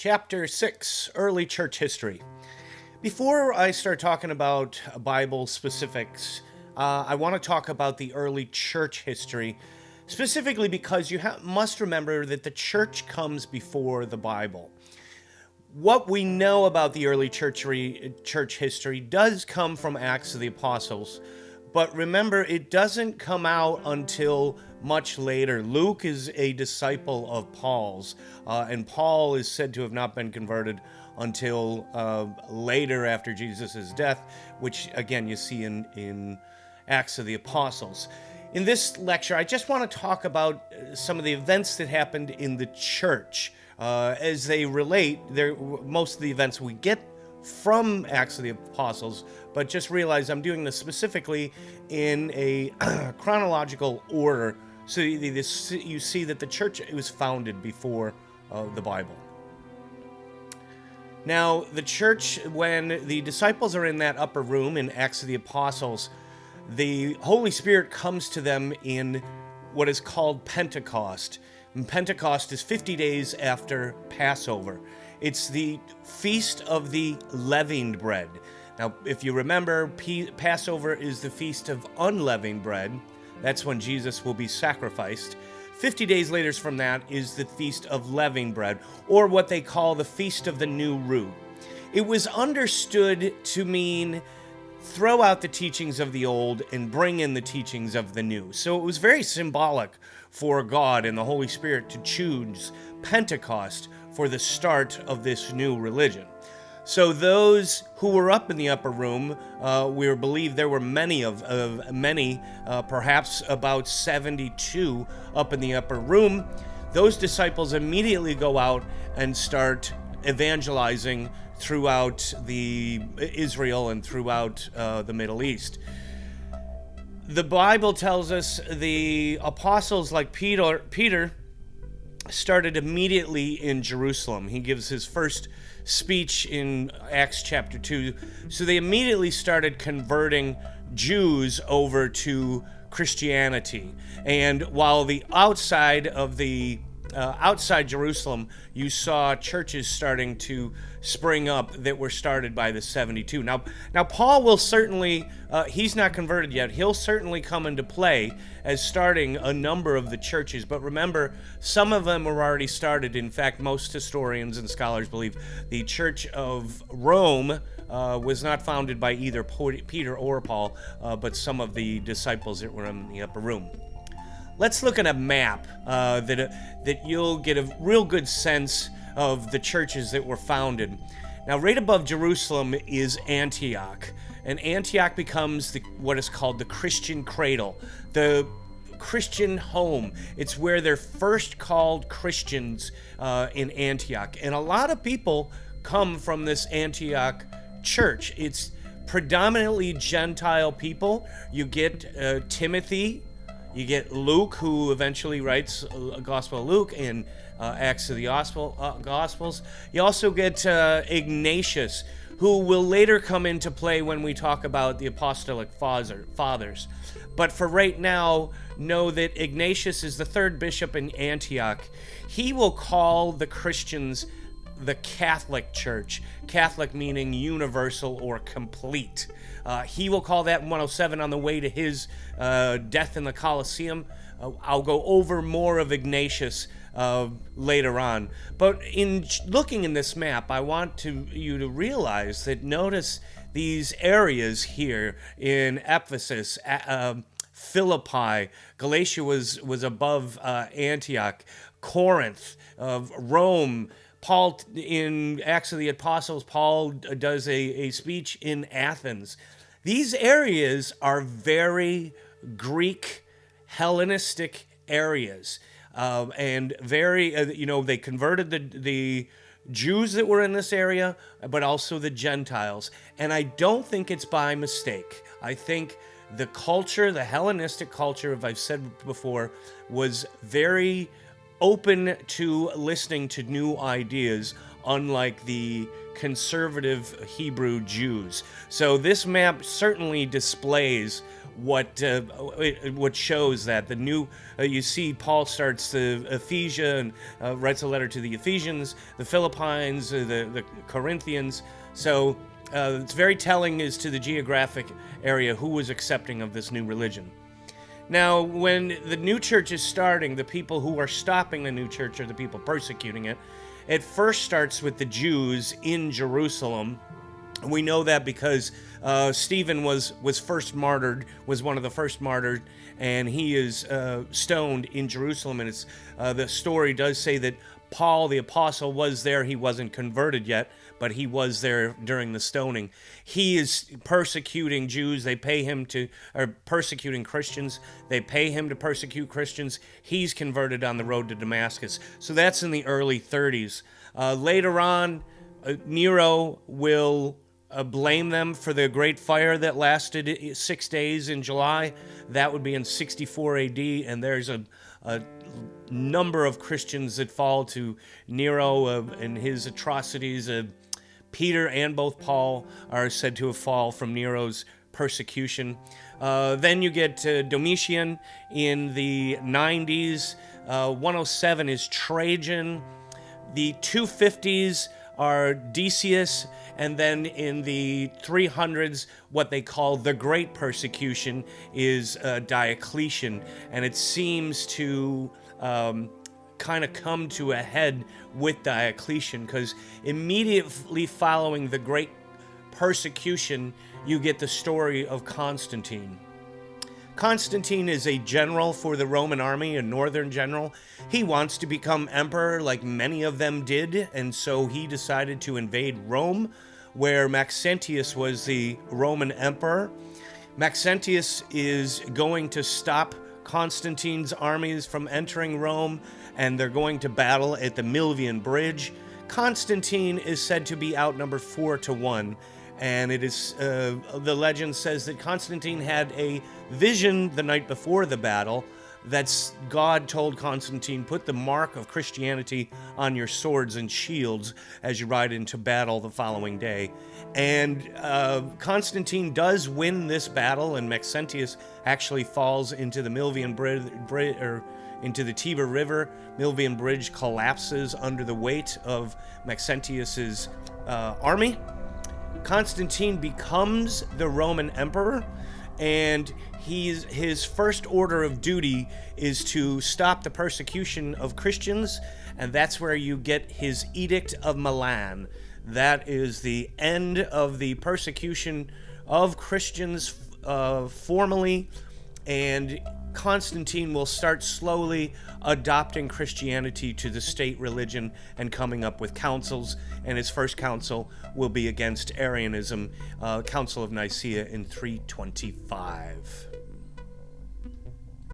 Chapter 6, Early Church History. Before I start talking about Bible specifics, I want to talk about the early church history, specifically because you must remember that the church comes before the Bible. What we know about the early church history does come from Acts of the Apostles, but remember, it doesn't come out until much later. Luke is a disciple of Paul's, and Paul is said to have not been converted until later after Jesus' death, which again you see in Acts of the Apostles. In this lecture, I just want to talk about some of the events that happened in the church as they relate. Most of the events we get from Acts of the Apostles, but just realize I'm doing this specifically in a chronological order, so you see that the church was founded before the Bible. Now, the church, when the disciples are in that upper room in Acts of the Apostles, the Holy Spirit comes to them in what is called Pentecost. And Pentecost is 50 days after Passover. It's the feast of the leavened bread. Now, if you remember, Passover is the feast of unleavened bread. That's when Jesus will be sacrificed. 50 days later from that is the feast of leavened bread, or what they call the feast of the new root. It was understood to mean throw out the teachings of the old and bring in the teachings of the new. So it was very symbolic for God and the Holy Spirit to choose Pentecost for the start of this new religion. So those who were up in the upper room, we believe there were many, perhaps about 72 up in the upper room. Those disciples immediately go out and start evangelizing throughout Israel and throughout the Middle East. The Bible tells us the apostles like Peter started immediately in Jerusalem. He gives his first speech in Acts chapter 2. So they immediately started converting Jews over to Christianity. And while the outside Jerusalem, you saw churches starting to spring up that were started by the 72. Now Paul will certainly, he's not converted yet, he'll certainly come into play as starting a number of the churches. But remember, some of them were already started. In fact, most historians and scholars believe the Church of Rome was not founded by either Peter or Paul, but some of the disciples that were in the upper room. Let's look at a map that you'll get a real good sense of the churches that were founded. Now, right above Jerusalem is Antioch, and Antioch becomes what is called the Christian cradle, the Christian home. It's where they're first called Christians in Antioch, and a lot of people come from this Antioch church. It's predominantly Gentile people. You get Timothy. You get Luke, who eventually writes a Gospel of Luke and Acts of the Gospels. You also get Ignatius, who will later come into play when we talk about the Apostolic Fathers. But for right now, know that Ignatius is the third bishop in Antioch. He will call the Christians the Catholic Church, Catholic meaning universal or complete. He will call that in 107 on the way to his death in the Colosseum. I'll go over more of Ignatius later on. But in looking in this map, I want you to realize that notice these areas here in Ephesus, Philippi, Galatia was above Antioch, Corinth, Rome. Paul, in Acts of the Apostles, Paul does a speech in Athens. These areas are very Greek, Hellenistic areas, and very, they converted the Jews that were in this area, but also the Gentiles. And I don't think it's by mistake. I think the culture, the Hellenistic culture, as I've said before, was very open to listening to new ideas, unlike the conservative Hebrew Jews. So this map certainly displays what shows that the new you see Paul starts the Ephesians, writes a letter to the Ephesians, the Philippines, the Corinthians. So it's very telling as to the geographic area who was accepting of this new religion. Now, when the new church is starting, the people who are stopping the new church are the people persecuting it. It first starts with the Jews in Jerusalem. We know that because Stephen was first martyred, was one of the first martyred, and he is stoned in Jerusalem. And it's the story does say that Paul the apostle was there. He wasn't converted yet, but he was there during the stoning. He is persecuting Jews. They pay him to, or persecuting Christians. They pay him to persecute Christians. He's converted on the road to Damascus. So that's in the early 30s. Later on, Nero will blame them for the great fire that lasted 6 days in July. That would be in 64 AD, and there's a number of Christians that fall to Nero and his atrocities. Peter and both Paul are said to have fallen from Nero's persecution. Then you get Domitian in the 90s. 107 is Trajan. The 250s are Decius, and then in the 300s, what they call the Great Persecution is Diocletian, and it seems to kind of come to a head with Diocletian, because immediately following the Great Persecution, you get the story of Constantine. Constantine is a general for the Roman army, a northern general. He wants to become emperor like many of them did, and so he decided to invade Rome, where Maxentius was the Roman emperor. Maxentius is going to stop Constantine's armies from entering Rome, and they're going to battle at the Milvian Bridge. Constantine is said to be outnumbered 4-1. And it is, the legend says that Constantine had a vision the night before the battle. That's God told Constantine, put the mark of Christianity on your swords and shields as you ride into battle the following day. And Constantine does win this battle, and Maxentius actually falls into the Milvian Bridge, or into the Tiber River. Milvian Bridge collapses under the weight of Maxentius's army. Constantine becomes the Roman emperor, and his first order of duty is to stop the persecution of Christians, and that's where you get his Edict of Milan. That is the end of the persecution of Christians formally, and Constantine will start slowly adopting Christianity to the state religion and coming up with councils, and his first council will be against Arianism, Council of Nicaea in 325.